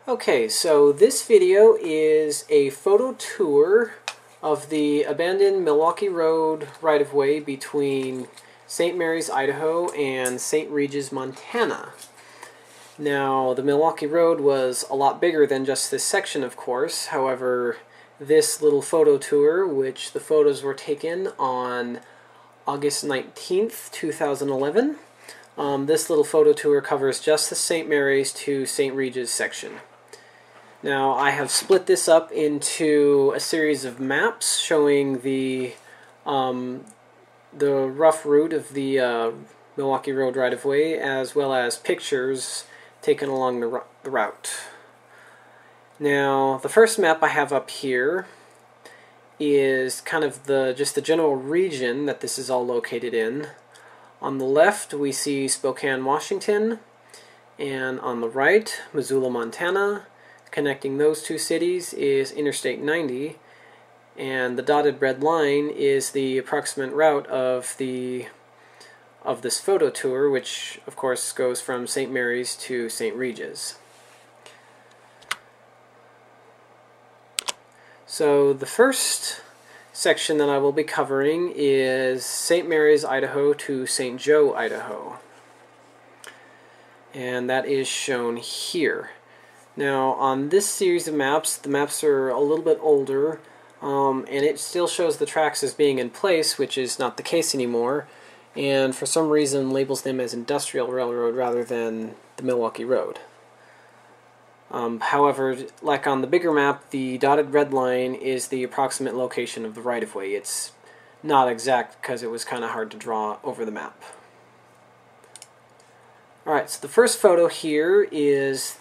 Okay, so this video is a photo tour of the abandoned Milwaukee Road right-of-way between St Maries, Idaho and St Reggis, Montana. Now, the Milwaukee Road was a lot bigger than just this section, of course. However, this little photo tour, which the photos were taken on August 19th, 2011, this little photo tour covers just the St Maries to St Regis section. Now, I have split this up into a series of maps showing the rough route of the Milwaukee Road right-of-way, as well as pictures taken along the route. Now, the first map I have up here is kind of just the general region that this is all located in. On the left, we see Spokane, Washington, and on the right, Missoula, Montana. Connecting those two cities is Interstate 90, and the dotted red line is the approximate route of this photo tour, which of course goes from St. Maries to St. Regis. So the first section that I will be covering is St. Maries, Idaho to St. Joe, Idaho. And that is shown here. Now, on this series of maps, the maps are a little bit older, and it still shows the tracks as being in place, which is not the case anymore, and for some reason labels them as Industrial Railroad rather than the Milwaukee Road. However, like on the bigger map, the dotted red line is the approximate location of the right-of-way. It's not exact because it was kind of hard to draw over the map. Alright, so the first photo here is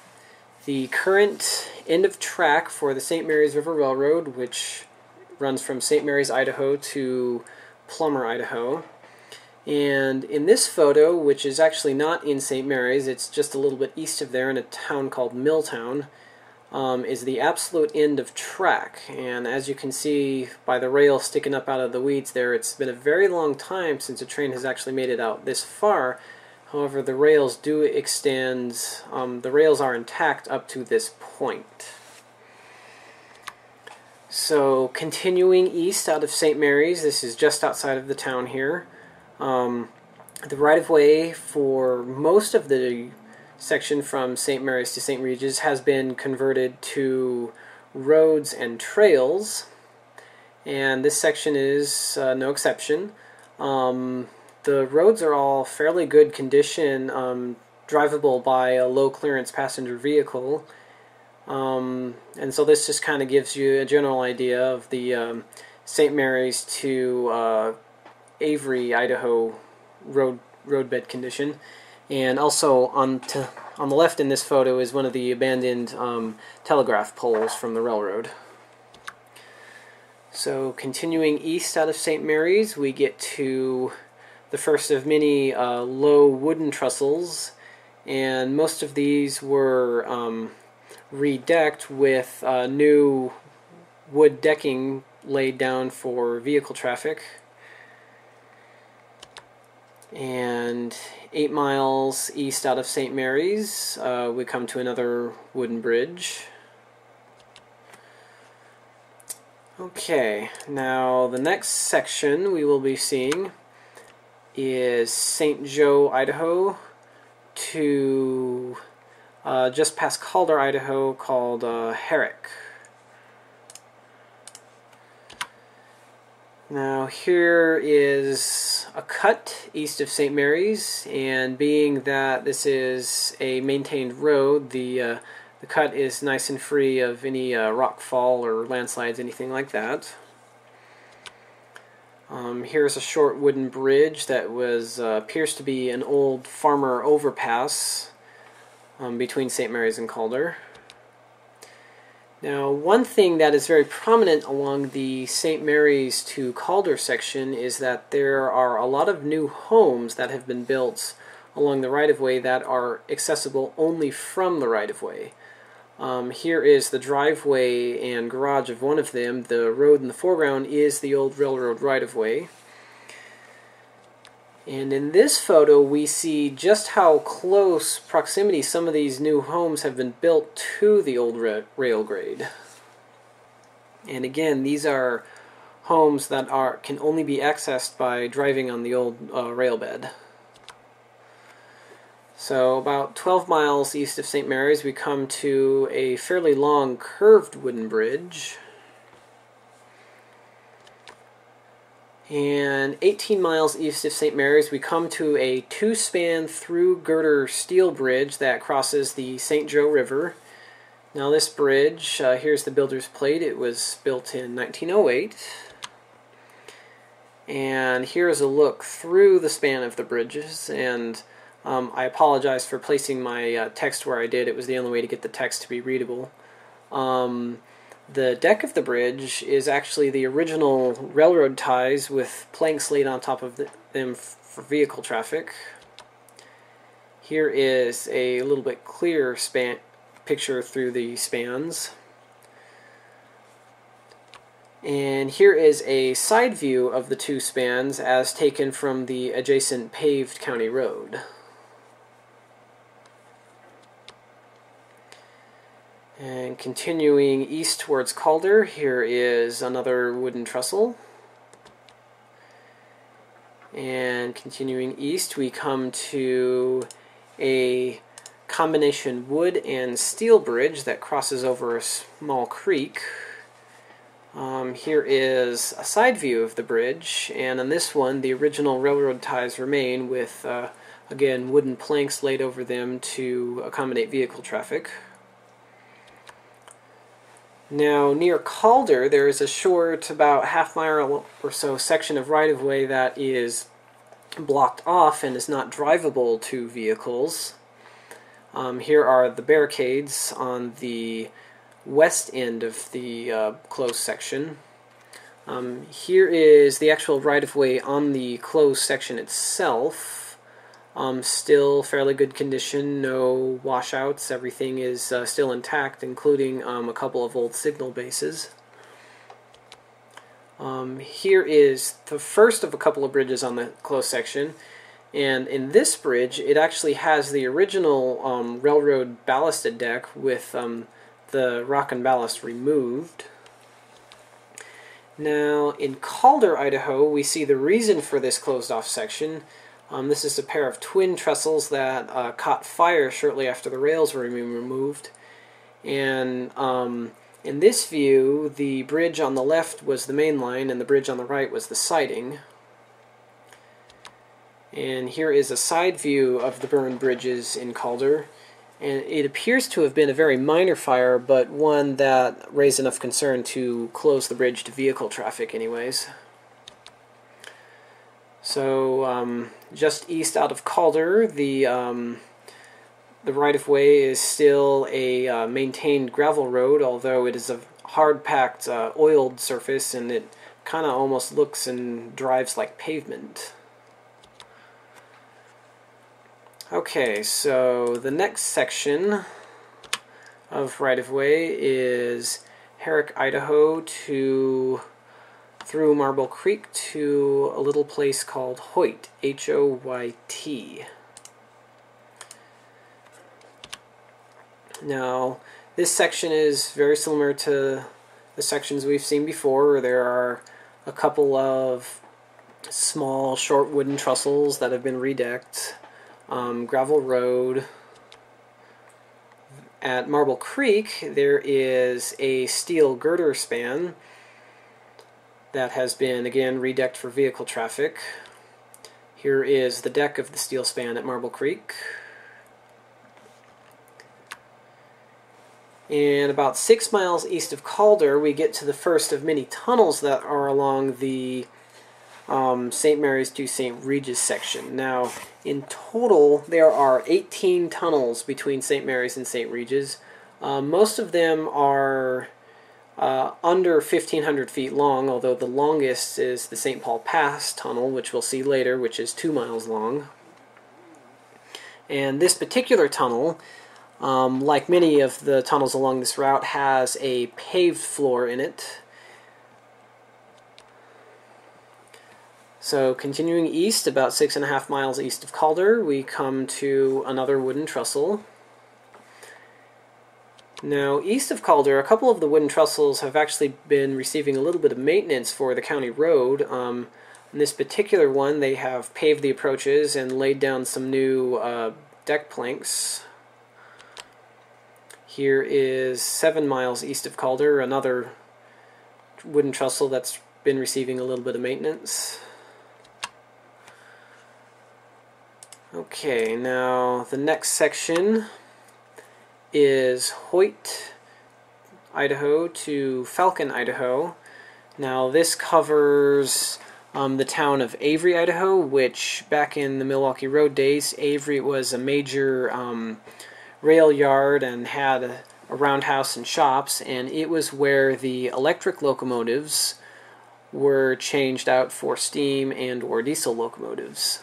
the current end of track for the St. Maries River Railroad, which runs from St. Maries, Idaho to Plummer, Idaho. And in this photo, which is actually not in St. Maries, it's just a little bit east of there in a town called Milltown, is the absolute end of track. And as you can see by the rail sticking up out of the weeds there, it's been a very long time since a train has actually made it out this far. However, the rails do extend, the rails are intact up to this point. So, continuing east out of St. Maries, this is just outside of the town here. The right-of-way for most of the section from St. Maries to St. Regis has been converted to roads and trails, and this section is no exception. The roads are all fairly good condition, drivable by a low-clearance passenger vehicle, and so this just kind of gives you a general idea of the St. Maries to Avery, Idaho roadbed condition. And also on the left in this photo is one of the abandoned telegraph poles from the railroad. So continuing east out of St. Maries, we get to the first of many low wooden trestles, and most of these were redecked with new wood decking laid down for vehicle traffic. And 8 miles east out of St. Maries, we come to another wooden bridge. Okay, now the next section we will be seeing is St. Joe, Idaho to just past Calder, Idaho, called Herrick. Now here is a cut east of St. Maries, and being that this is a maintained road, the cut is nice and free of any rock fall or landslides, anything like that. Here's a short wooden bridge that appears to be an old farmer overpass between St. Maries and Calder. Now, one thing that is very prominent along the St. Maries to Calder section is that there are a lot of new homes that have been built along the right-of-way that are accessible only from the right-of-way. Here is the driveway and garage of one of them. The road in the foreground is the old railroad right-of-way. And in this photo we see just how close proximity some of these new homes have been built to the old rail grade. And again, these are homes that can only be accessed by driving on the old rail bed. So about 12 miles east of St. Maries we come to a fairly long curved wooden bridge. And 18 miles east of St. Maries we come to a two-span through girder steel bridge that crosses the St. Joe River. Now this bridge, here's the builder's plate. It was built in 1908. And here's a look through the span of the bridges. And I apologize for placing my text where I did. It was the only way to get the text to be readable. The deck of the bridge is actually the original railroad ties with planks laid on top of them for vehicle traffic. Here is a little bit clearer picture through the spans. And here is a side view of the two spans as taken from the adjacent paved county road. And continuing east towards Calder, here is another wooden trestle. And continuing east, we come to a combination wood and steel bridge that crosses over a small creek. Here is a side view of the bridge, and on this one, the original railroad ties remain with, again, wooden planks laid over them to accommodate vehicle traffic. Now, near Calder, there is a short, about half-mile or so section of right-of-way that is blocked off and is not drivable to vehicles. Here are the barricades on the west end of the closed section. Here is the actual right-of-way on the closed section itself. Still fairly good condition, no washouts, everything is still intact, including a couple of old signal bases. Here is the first of a couple of bridges on the closed section, and in this bridge it actually has the original railroad ballasted deck with the rock and ballast removed. Now in Calder, Idaho, we see the reason for this closed off section. This is a pair of twin trestles that caught fire shortly after the rails were removed. And in this view, the bridge on the left was the main line and the bridge on the right was the siding. And here is a side view of the burned bridges in Calder. And it appears to have been a very minor fire, but one that raised enough concern to close the bridge to vehicle traffic anyways. So just east out of Calder, the right-of-way is still a maintained gravel road, although it is a hard-packed, oiled surface, and it kind of almost looks and drives like pavement. Okay, so the next section of right-of-way is Herrick, Idaho through Marble Creek to a little place called Hoyt, H-O-Y-T. Now, this section is very similar to the sections we've seen before, where there are a couple of small, short wooden trestles that have been redecked, gravel road. At Marble Creek, there is a steel girder span that has been, again, redecked for vehicle traffic. Here is the deck of the steel span at Marble Creek. And about 6 miles east of Calder, we get to the first of many tunnels that are along the St. Maries to St. Regis section. Now, in total, there are 18 tunnels between St. Maries and St. Regis. Most of them are under 1,500 feet long, although the longest is the St. Paul Pass tunnel, which we'll see later, which is 2 miles long. And this particular tunnel, like many of the tunnels along this route, has a paved floor in it. So continuing east, about 6.5 miles east of Calder, we come to another wooden trestle. Now, east of Calder, a couple of the wooden trestles have actually been receiving a little bit of maintenance for the county road. In this particular one, they have paved the approaches and laid down some new deck planks. Here is 7 miles east of Calder, another wooden trestle that's been receiving a little bit of maintenance. Okay, now the next section is Hoyt, Idaho to Falcon, Idaho. Now this covers the town of Avery, Idaho, which back in the Milwaukee Road days, Avery was a major rail yard and had a roundhouse and shops, and it was where the electric locomotives were changed out for steam and or diesel locomotives.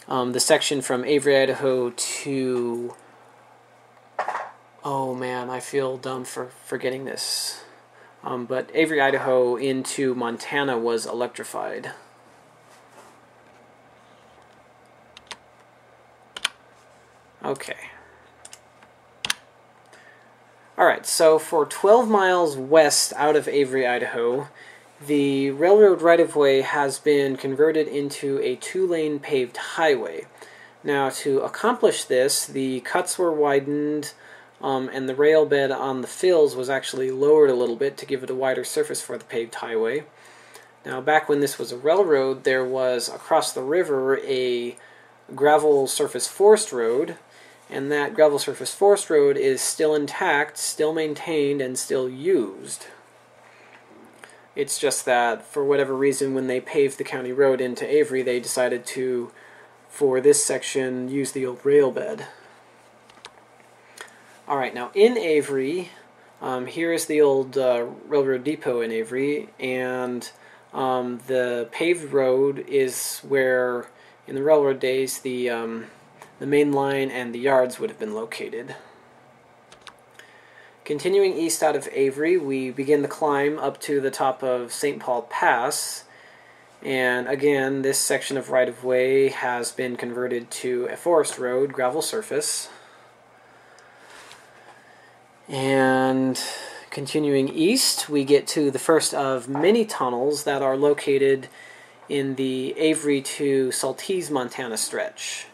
The section from Avery, Idaho to... Oh man, I feel dumb for forgetting this. But Avery, Idaho into Montana was electrified. Okay. Alright, so for 12 miles west out of Avery, Idaho, the railroad right-of-way has been converted into a 2-lane paved highway. Now, to accomplish this, the cuts were widened, and the rail bed on the fills was actually lowered a little bit to give it a wider surface for the paved highway. Now, back when this was a railroad, there was across the river a gravel surface forest road, and that gravel surface forest road is still intact, still maintained, and still used. It's just that, for whatever reason, when they paved the county road into Avery, they decided to, for this section, use the old rail bed. Alright, now in Avery, here is the old railroad depot in Avery, and the paved road is where, in the railroad days, the main line and the yards would have been located. Continuing east out of Avery, we begin the climb up to the top of St. Paul Pass, and again, this section of right-of-way has been converted to a forest road, gravel surface. And continuing east, we get to the first of many tunnels that are located in the Avery to Saltese, Montana stretch.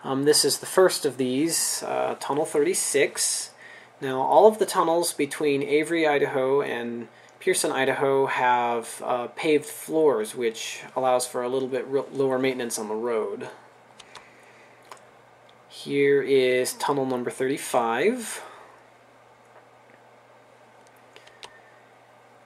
This is the first of these, Tunnel 36. Now, all of the tunnels between Avery, Idaho and Pearson, Idaho have paved floors, which allows for a little bit lower maintenance on the road. Here is tunnel number 35.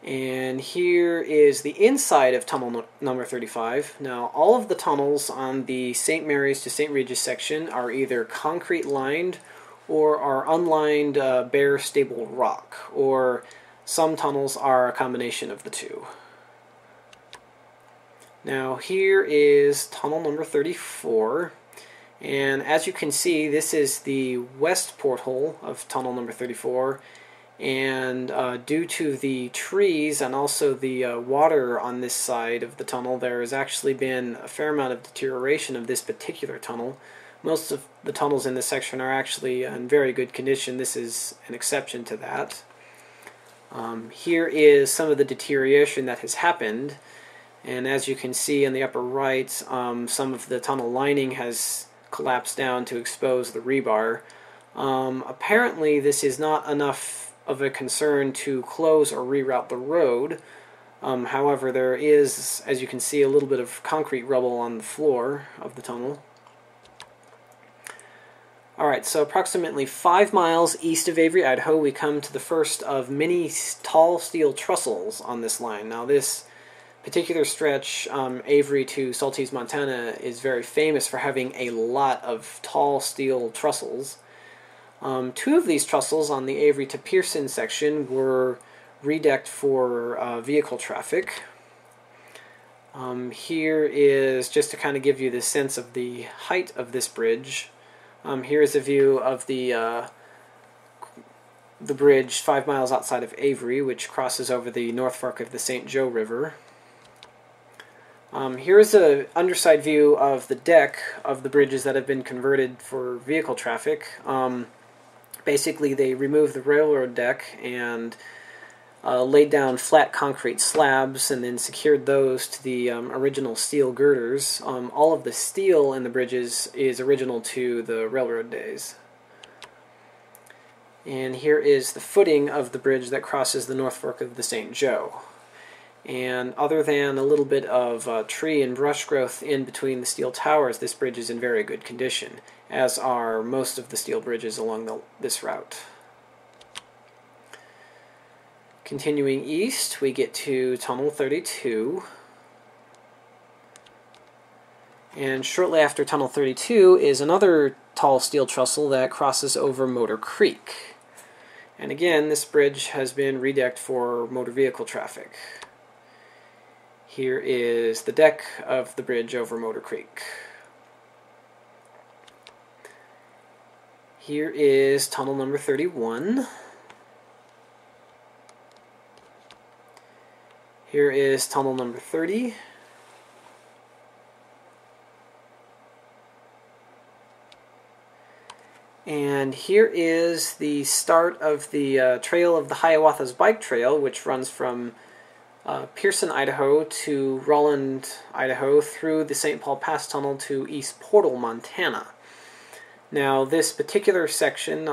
And here is the inside of tunnel number 35. Now, all of the tunnels on the St. Maries to St. Regis section are either concrete lined or are unlined bare stable rock, or some tunnels are a combination of the two. Now, here is tunnel number 34, and as you can see, this is the west porthole of tunnel number 34. And due to the trees and also the water on this side of the tunnel, there has actually been a fair amount of deterioration of this particular tunnel. Most of the tunnels in this section are actually in very good condition. This is an exception to that. Here is some of the deterioration that has happened, and as you can see in the upper right, some of the tunnel lining has collapsed down to expose the rebar. Apparently this is not enough of a concern to close or reroute the road. However, there is, as you can see, a little bit of concrete rubble on the floor of the tunnel. Alright, so approximately 5 miles east of Avery, Idaho, we come to the first of many tall steel trestles on this line. Now, this particular stretch, Avery to Saltese, Montana, is very famous for having a lot of tall steel trestles. 2 of these trestles on the Avery to Pearson section were redecked for vehicle traffic. Here is, just to kind of give you the sense of the height of this bridge, here is a view of the bridge 5 miles outside of Avery, which crosses over the North Fork of the St. Joe River. Here's an underside view of the deck of the bridges that have been converted for vehicle traffic. Basically, they removed the railroad deck and laid down flat concrete slabs and then secured those to the original steel girders. All of the steel in the bridges is original to the railroad days. And here is the footing of the bridge that crosses the North Fork of the St. Joe. And other than a little bit of tree and brush growth in between the steel towers, this bridge is in very good condition, as are most of the steel bridges along this route. Continuing east, we get to Tunnel 32. And shortly after Tunnel 32 is another tall steel trestle that crosses over Motor Creek. And again, this bridge has been redecked for motor vehicle traffic. Here is the deck of the bridge over Motor Creek. Here is tunnel number 31. Here is tunnel number 30. And here is the start of the trail of the Hiawatha's Bike Trail, which runs from Pearson, Idaho to Rowland, Idaho, through the St. Paul Pass Tunnel to East Portal, Montana. Now, this particular section,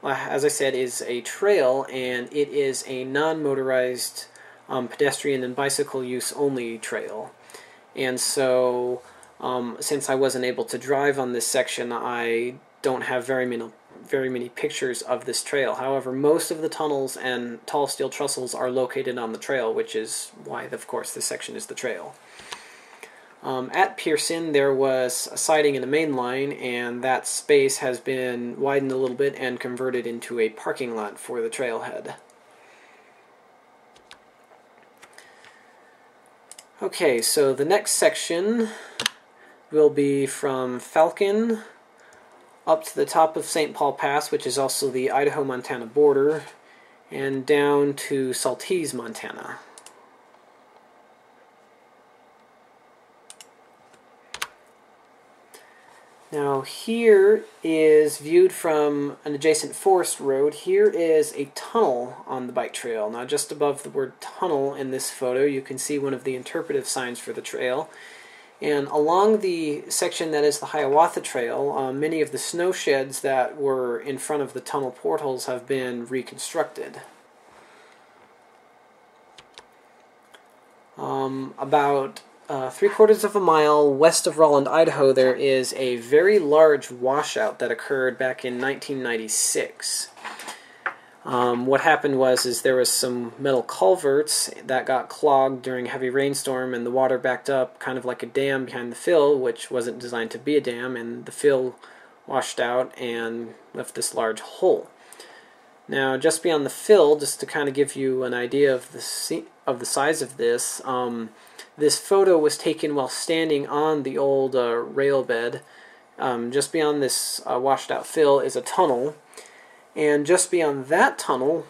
as I said, is a trail, and it is a non-motorized pedestrian and bicycle use only trail. And so, since I wasn't able to drive on this section, I don't have very many pictures of this trail. However, most of the tunnels and tall steel trestles are located on the trail, which is why, of course, this section is the trail. At Pearson, there was a siding and a main line, and that space has been widened a little bit and converted into a parking lot for the trailhead. Okay, so the next section will be from Falcon up to the top of St. Paul Pass, which is also the Idaho-Montana border, and down to Saltese, Montana. Now here is viewed from an adjacent forest road. Here is a tunnel on the bike trail. Now just above the word tunnel in this photo, you can see one of the interpretive signs for the trail. And along the section that is the Hiawatha Trail, many of the snow sheds that were in front of the tunnel portals have been reconstructed. About 3/4 of a mile west of Rowland, Idaho, there is a very large washout that occurred back in 1996. What happened was there was some metal culverts that got clogged during a heavy rainstorm, and the water backed up kind of like a dam behind the fill, which wasn't designed to be a dam, and the fill washed out and left this large hole. Now, just beyond the fill, just to kind of give you an idea of the size of this, this photo was taken while standing on the old rail bed. Just beyond this washed out fill is a tunnel. And just beyond that tunnel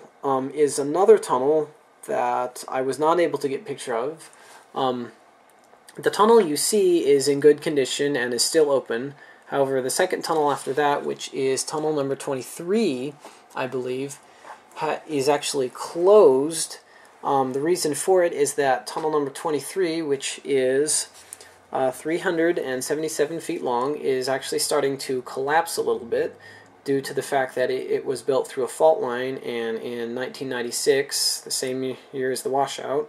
is another tunnel that I was not able to get a picture of. The tunnel you see is in good condition and is still open. However, the second tunnel after that, which is tunnel number 23, I believe, is actually closed. The reason for it is that tunnel number 23, which is 377 feet long, is actually starting to collapse a little bit, due to the fact that it was built through a fault line, and in 1996, the same year as the washout,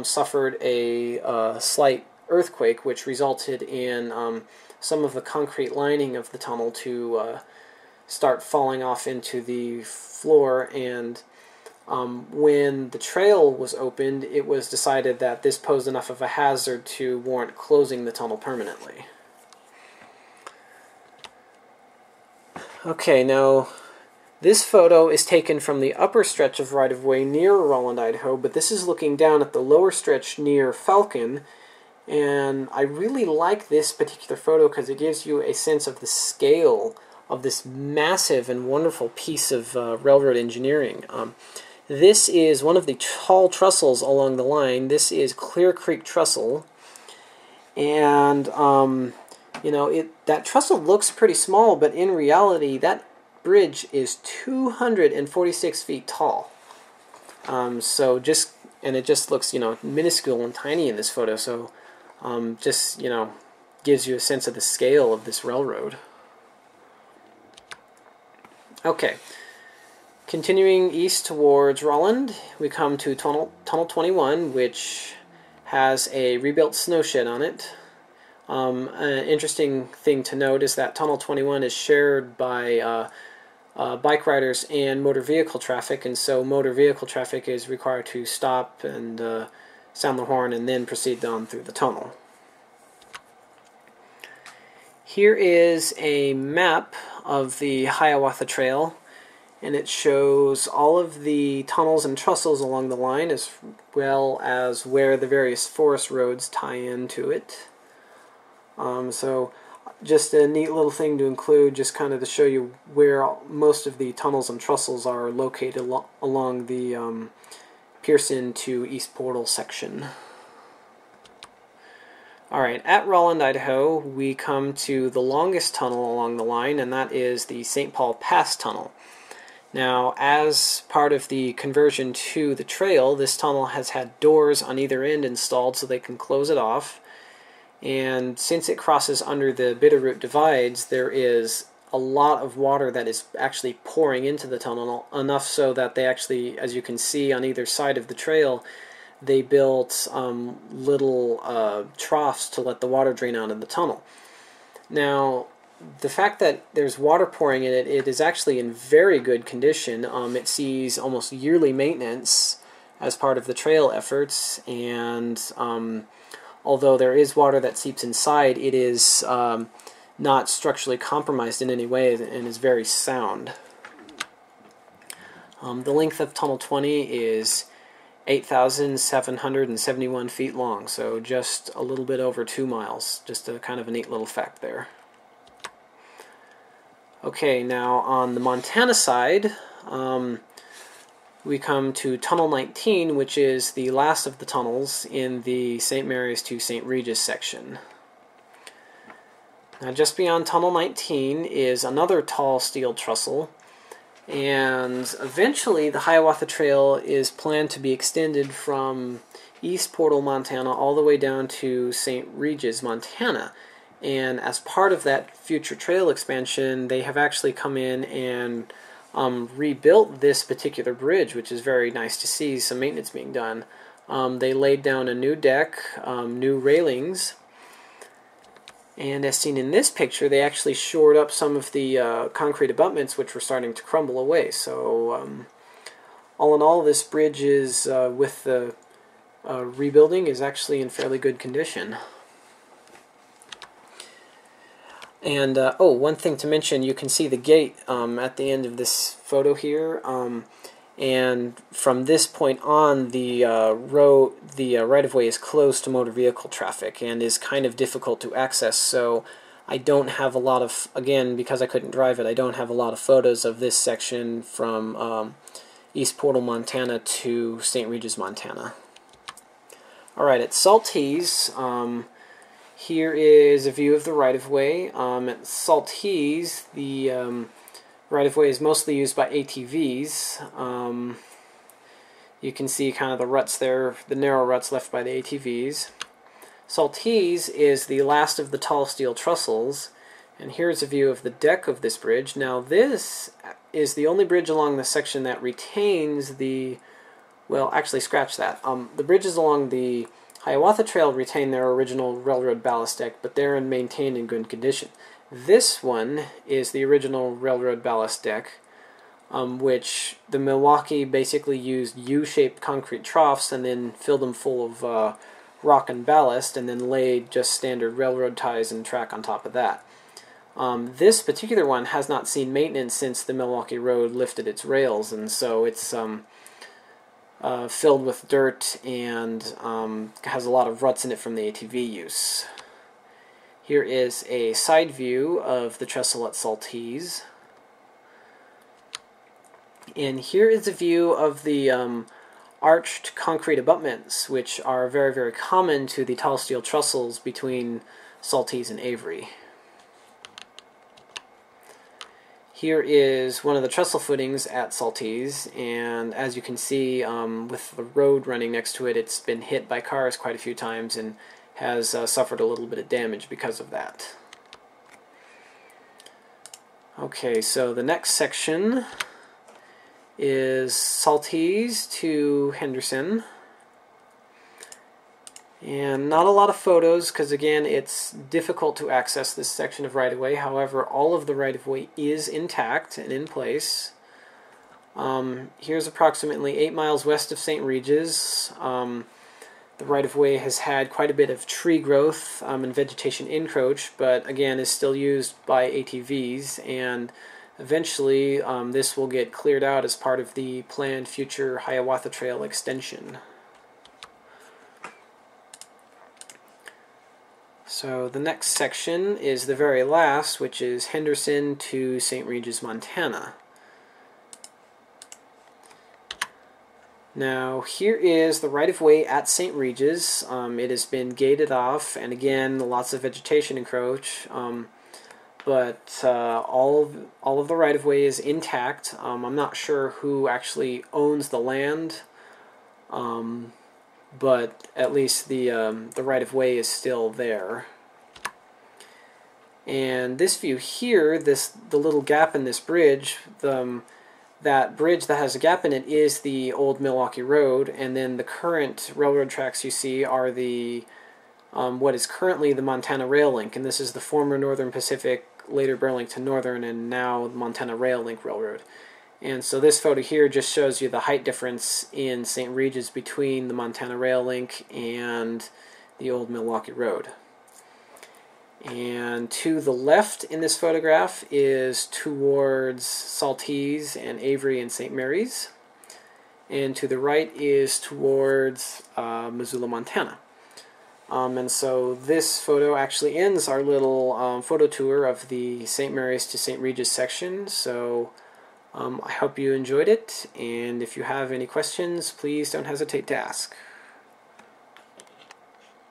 suffered a slight earthquake, which resulted in some of the concrete lining of the tunnel to start falling off into the floor. And when the trail was opened, it was decided that this posed enough of a hazard to warrant closing the tunnel permanently. Okay, now this photo is taken from the upper stretch of right-of-way near Rowland, Idaho, but this is looking down at the lower stretch near Falcon, and I really like this particular photo because it gives you a sense of the scale of this massive and wonderful piece of railroad engineering. This is one of the tall trestles along the line. This is Clear Creek Trestle, And you know, that trestle looks pretty small, but in reality, that bridge is 246 feet tall. And it just looks, you know, minuscule and tiny in this photo. So just, you know, gives you a sense of the scale of this railroad. Okay, continuing east towards Rolland, we come to Tunnel 21, which has a rebuilt snow shed on it. An interesting thing to note is that Tunnel 21 is shared by bike riders and motor vehicle traffic, and so motor vehicle traffic is required to stop and sound the horn and then proceed on through the tunnel. Here is a map of the Hiawatha Trail, and it shows all of the tunnels and trestles along the line, as well as where the various forest roads tie into it. So just a neat little thing to include, just kind of to show you where most of the tunnels and trestles are located along the Pearson to East Portal section. Alright, at Rolland, Idaho, we come to the longest tunnel along the line, and that is the St. Paul Pass Tunnel. Now, as part of the conversion to the trail, this tunnel has had doors on either end installed so they can close it off. And since it crosses under the Bitterroot Divides, there is a lot of water that is actually pouring into the tunnel, enough so that they actually, as you can see on either side of the trail, they built little troughs to let the water drain out of the tunnel. Now, the fact that there's water pouring in it, it is actually in very good condition. It sees almost yearly maintenance as part of the trail efforts, and although there is water that seeps inside, it is not structurally compromised in any way and is very sound. The length of Tunnel 20 is 8,771 feet long, so just a little bit over 2 miles. Just a kind of a neat little fact there. Okay, now on the Montana side, we come to Tunnel 19, which is the last of the tunnels in the St. Maries to St. Regis section. Now just beyond Tunnel 19 is another tall steel trestle, and eventually the Hiawatha Trail is planned to be extended from East Portal, Montana, all the way down to St. Reggis, Montana. And as part of that future trail expansion, they have actually come in and rebuilt this particular bridge, which is very nice to see some maintenance being done. They laid down a new deck, new railings, and as seen in this picture, they actually shored up some of the concrete abutments which were starting to crumble away. So all in all, this bridge is, with the rebuilding, is actually in fairly good condition. And, oh, one thing to mention, you can see the gate at the end of this photo here, and from this point on, the right-of-way is closed to motor vehicle traffic and is kind of difficult to access, so I don't have a lot of, again, because I couldn't drive it, I don't have a lot of photos of this section from East Portal, Montana to St. Reggis, Montana. Alright, at Saltese, here is a view of the right-of-way. At Saltese, the right-of-way is mostly used by ATVs. You can see kind of the ruts there, the narrow ruts left by the ATVs. Saltese is the last of the tall steel trestles, and here's a view of the deck of this bridge. Now this is the only bridge along the section that retains the, well, actually scratch that. The bridges along the Hiawatha Trail retain their original railroad ballast deck, but they're maintained in good condition. This one is the original railroad ballast deck, which the Milwaukee basically used U-shaped concrete troughs and then filled them full of rock and ballast, and then laid just standard railroad ties and track on top of that. This particular one has not seen maintenance since the Milwaukee Road lifted its rails, and so it's filled with dirt and has a lot of ruts in it from the ATV use. Here is a side view of the trestle at Saltese. And here is a view of the arched concrete abutments, which are very, very common to the tall steel trestles between Saltese and Avery. Here is one of the trestle footings at Saltese, and as you can see, with the road running next to it, it's been hit by cars quite a few times and has suffered a little bit of damage because of that. Okay, so the next section is Saltese to Henderson. And not a lot of photos because, again, it's difficult to access this section of right-of-way. However, all of the right-of-way is intact and in place. Here's approximately 8 miles west of St. Regis. The right-of-way has had quite a bit of tree growth and vegetation encroach, but again is still used by ATVs, and eventually this will get cleared out as part of the planned future Hiawatha Trail extension. So the next section is the very last, which is Henderson to St. Reggis, Montana. Now here is the right-of-way at St. Regis. It has been gated off, and again lots of vegetation encroach, but all of the right-of-way is intact. I'm not sure who actually owns the land, but at least the right-of-way is still there. And this view here, the little gap in this bridge, that bridge that has a gap in it is the old Milwaukee Road, and then the current railroad tracks you see are the what is currently the Montana Rail Link, and this is the former Northern Pacific, later Burlington Northern, and now Montana Rail Link Railroad. And so this photo here just shows you the height difference in St. Regis between the Montana Rail Link and the old Milwaukee Road. And to the left in this photograph is towards Saltese and Avery and St. Maries. And to the right is towards Missoula, Montana. And so this photo actually ends our little photo tour of the St. Maries to St. Regis section. So I hope you enjoyed it, and if you have any questions, please don't hesitate to ask.